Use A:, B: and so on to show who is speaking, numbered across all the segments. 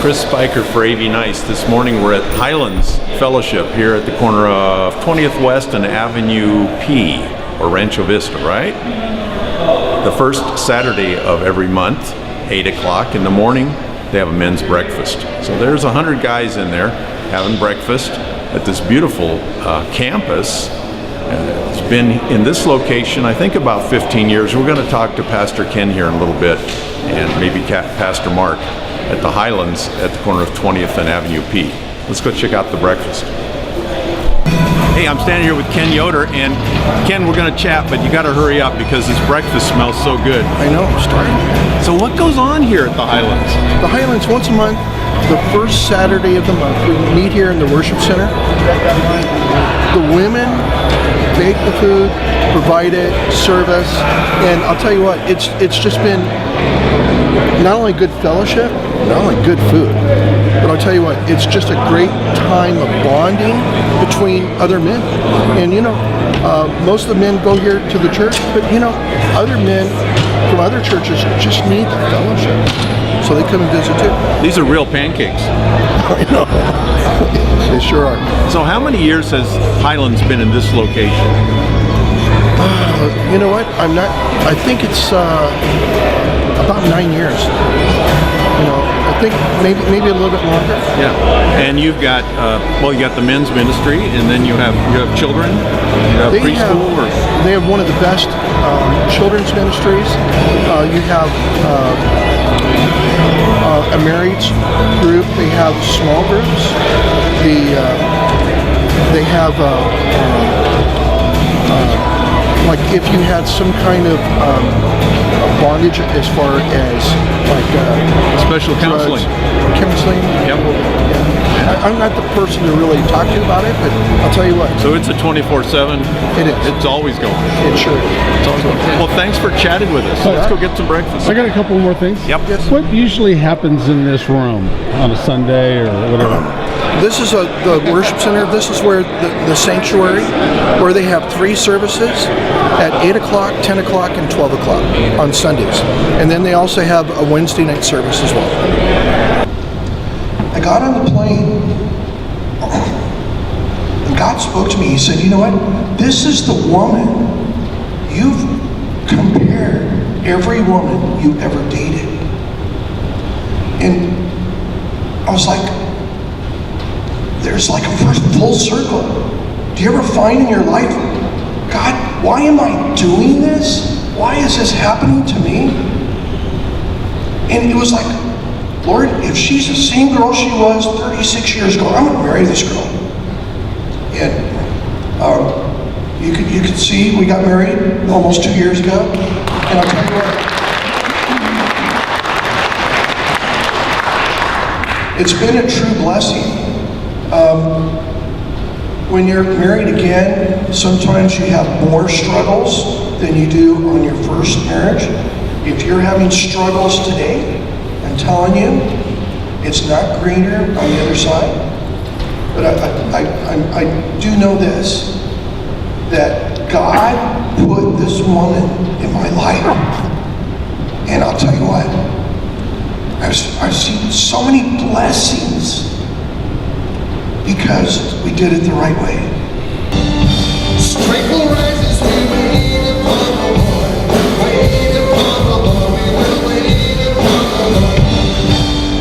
A: Chris Spicher for AVNice. This morning we're at Highlands Fellowship here at the corner of 20th West and Avenue P, or Rancho Vista, right? The first Saturday of every month, 8 o'clock in the morning, they have a men's breakfast. So there's 100 guys in there having breakfast at this beautiful campus. It's been in this location, I think, about 15 years. We're going to talk to Pastor Ken here in a little bit, and maybe Pastor Mark at the Highlands at the corner of 20th and Avenue P. Let's go check out the breakfast. Hey, I'm standing here with Ken Yoder, and Ken, we're going to chat, but you got to hurry up because this breakfast smells so good.
B: I know, I'm starting.
A: So what goes on here at the Highlands?
B: The Highlands, once a month, the first Saturday of the month, we meet here in the worship center. The women bake the food, provide it, serve us, and I'll tell you what, it's just been not only good fellowship, not only good food, but I'll tell you what, it's just a great time of bonding between other men. And you know, most of the men go here to the church, but you know, other men from other churches just need the fellowship, so they come and visit too.
A: These are real pancakes.
B: I know. They sure are.
A: So how many years has Highlands been in this location?
B: You know what? I think it's about 9 years. You know, I think maybe a little bit longer.
A: Yeah. And you've got you got the men's ministry, and then you have children. You have preschool.
B: They have one of the best children's ministries. You have a married group. They have small groups. They have like if you had some kind of bondage as far as like
A: special counseling. Yep.
B: Yeah. I'm not the person to really talk to about it, but I'll tell you what.
A: So it's a 24/7.
B: It is.
A: It's always going.
B: It sure is.
A: It's always going. Well, thanks for chatting with us. Let's go get some breakfast.
C: I got a couple more things.
A: Yep.
B: Yes.
C: What usually happens in this room on a Sunday or whatever?
B: This is the worship center. This is where the sanctuary, where they have 3 services at 8 o'clock, 10 o'clock, and 12 o'clock on Sundays. And then they also have a Wednesday night service as well. I got on the plane, and God spoke to me. He said, you know what? This is the woman. You've compared every woman you ever dated. And I was like, there's like a first full circle. Do you ever find in your life, God, why am I doing this? Why is this happening to me? And it was like, Lord, if she's the same girl she was 36 years ago, I'm gonna marry this girl. And you could see we got married almost 2 years ago. And I'll tell you what, it's been a true blessing. When you're married again, sometimes you have more struggles than you do on your first marriage. If you're having struggles today, I'm telling you, it's not greener on the other side. But I do know this, that God put this woman in my life. And I'll tell you what, I've seen so many blessings because we did it the right way.
D: Strength will rise as we wait upon the Lord. Wait upon the Lord, we will wait upon the Lord.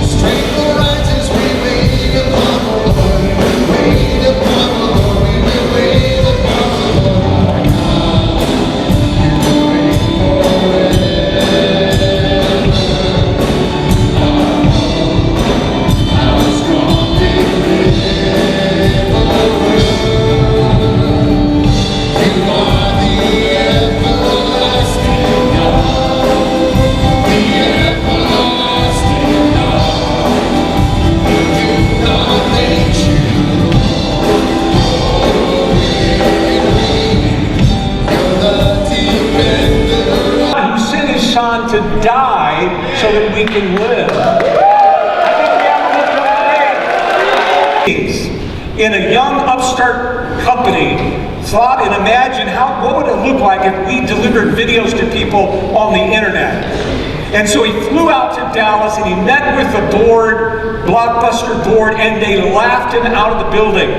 D: Strength will rise as we wait upon the Lord. Wait upon the Lord, we will wait upon the Lord. How strong they live.
E: To die so that we can live. I think we have to look up in a young upstart company thought and imagined what would it look like if we delivered videos to people on the internet. And so he flew out to Dallas and he met with the board, Blockbuster board, and they laughed him out of the building.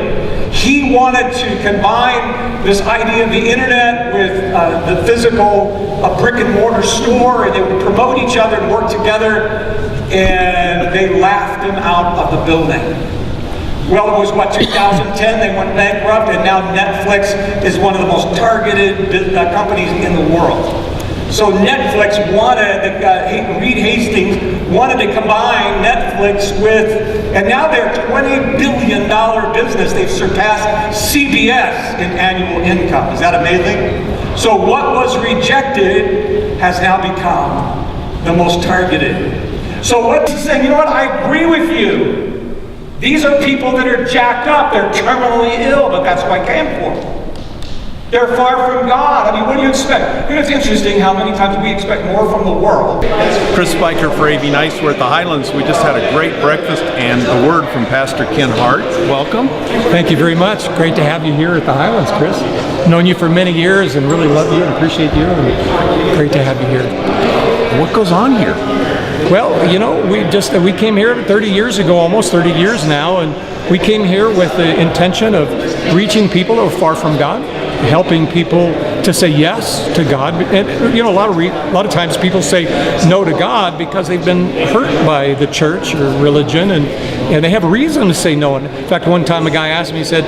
E: He wanted to combine this idea of the internet with the physical brick and mortar store, and they would promote each other and work together, and they laughed him out of the building. Well, it was 2010, they went bankrupt, and now Netflix is one of the most targeted companies in the world. So Netflix wanted, Reed Hastings wanted to combine Netflix with, and now they're a $20 billion business. They've surpassed CBS in annual income. Is that amazing? So what was rejected has now become the most targeted. So what he's saying, you know what, I agree with you. These are people that are jacked up, they're terminally ill, but that's who I came for. They're far from God. I mean, what do you expect? You know, it's interesting how many times we expect more from the world.
A: Chris Spicher for AVNice. We're at the Highlands. We just had a great breakfast and a word from Pastor Ken Hart. Welcome.
F: Thank you very much. Great to have you here at the Highlands, Chris. Known you for many years and really love you and appreciate you. And great to have you here.
A: What goes on here?
F: Well, you know, we came here 30 years ago, almost 30 years now, and we came here with the intention of reaching people who are far from God, helping people to say yes to God. And you know, a lot of times people say no to God because they've been hurt by the church or religion, and they have a reason to say no. And in fact, one time a guy asked me, he said,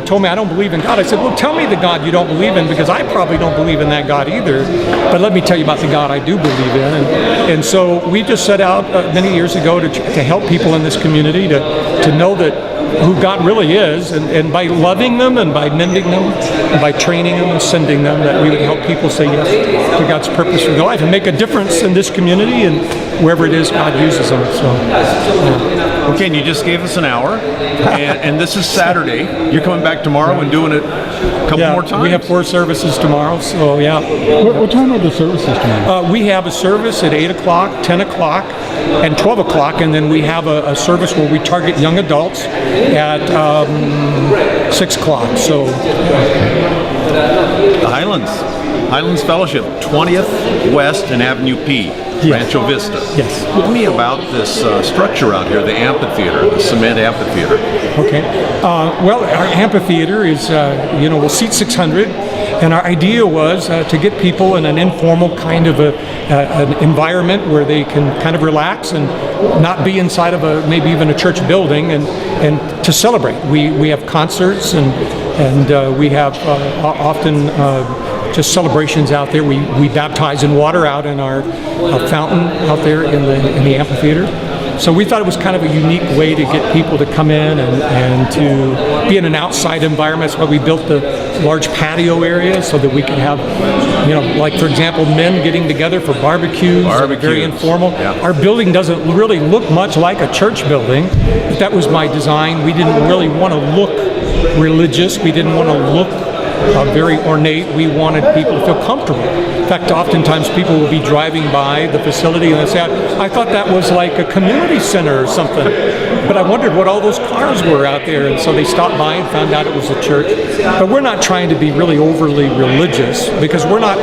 F: told me I don't believe in God. I said, well, tell me the God you don't believe in, because I probably don't believe in that God either. But let me tell you about the God I do believe in. And so we just set out many years ago to help people in this community to know that who God really is, and by loving them and by mending them and by training them and sending them, that we would help people say yes to God's purpose for their life and make a difference in this community and wherever it is God uses them. So,
A: Okay, and you just gave us an hour, and this is Saturday. You're coming back tomorrow and doing it a couple more times?
F: We have 4 services tomorrow, so yeah.
C: What time are the services tomorrow?
F: We have a service at 8 o'clock, 10 o'clock, and 12 o'clock, and then we have a service where we target young adults at 6 o'clock. So,
A: The Highlands Fellowship, 20th West and Avenue P, Rancho Vista.
F: Yes.
A: Tell me about this structure out here, the amphitheater, the cement amphitheater.
F: Okay. Well, our amphitheater is, we'll seat 600, and our idea was to get people in an informal kind of an environment where they can kind of relax and not be inside of maybe even a church building, and to celebrate. We have concerts and we have often just celebrations out there. We baptize in water out in our fountain out there in the amphitheater. So we thought it was kind of a unique way to get people to come in and to be in an outside environment. That's why we built the large patio area so that we could have, like for example, men getting together for barbecues. Very informal.
A: Yeah.
F: Our building doesn't really look much like a church building. But that was my design. We didn't really want to look religious. We didn't want to look very ornate. We wanted people to feel comfortable. In fact, oftentimes people will be driving by the facility and they say, I thought that was like a community center or something. But I wondered what all those cars were out there. And so they stopped by and found out it was a church. But we're not trying to be really overly religious, because we're not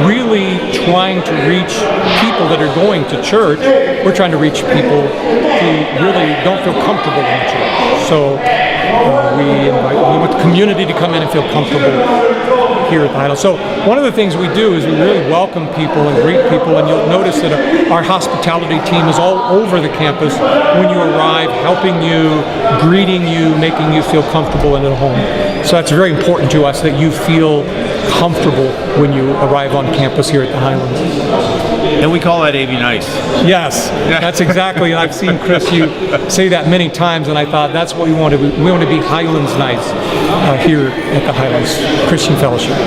F: really trying to reach people that are going to church. We're trying to reach people who really don't feel comfortable in church. So we want the community to come in and feel comfortable here at the Highlands. So one of the things we do is we really welcome people and greet people, and you'll notice that our hospitality team is all over the campus when you arrive, helping you, greeting you, making you feel comfortable and at home. So that's very important to us, that you feel comfortable when you arrive on campus here at the Highlands.
A: And we call that AVNice.
F: Yes, that's exactly. I've seen Chris, you say that many times, and I thought that's what we want to be. We want to be Highlands nice here at the Highlands Christian Fellowship.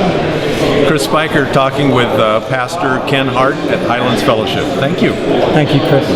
A: Chris Spicher talking with Pastor Ken Hart at Highlands Fellowship. Thank you.
F: Thank you, Chris.